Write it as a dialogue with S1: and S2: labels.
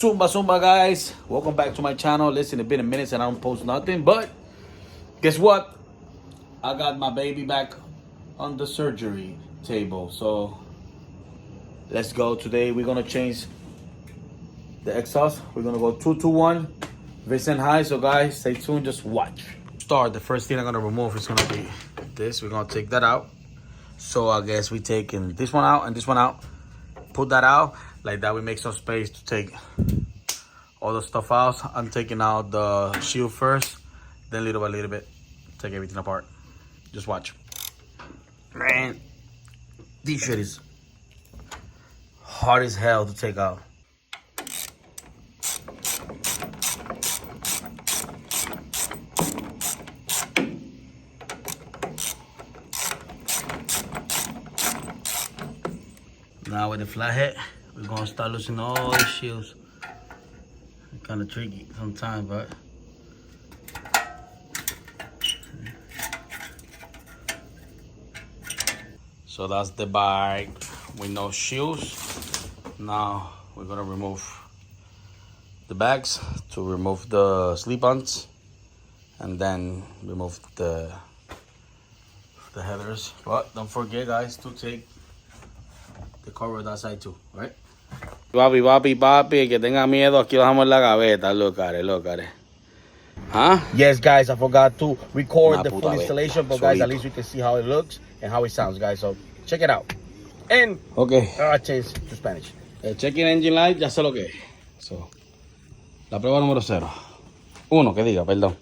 S1: Zumba guys, welcome back to my channel. Listen, it's been a minute and I don't post nothing, but guess what? I got my baby back on the surgery table. So let's go. Today we're gonna change the exhaust. We're gonna go 221 Vance Hines. So guys, stay tuned, just watch. The first thing I'm gonna remove is gonna be this. We're gonna take that out. So I guess we taking this one out and this one out. Put that out. Like that we make some space to take all the stuff out. I'm taking out the shield first, then little by little bit, take everything apart. Just watch. Man, this shit is hard as hell to take out. Now with the flathead, we're gonna start loosening all the shields. It's kind of tricky sometimes, but so that's the bag with no shields. Now we're gonna remove the bags to remove the slip-ons, and then remove the headers. But don't forget, guys, to take the cover that side too, right? Papi, que tenga miedo, aquí bajamos la gaveta. Look at it. Huh? Yes, guys, I forgot to record the full installation, but guys, at least we can see how it looks and how it sounds, guys. So check it out. And
S2: okay,
S1: I change to Spanish.
S2: El check-in engine light ya sé lo que es. So, la prueba número 0. 1, que diga, perdón.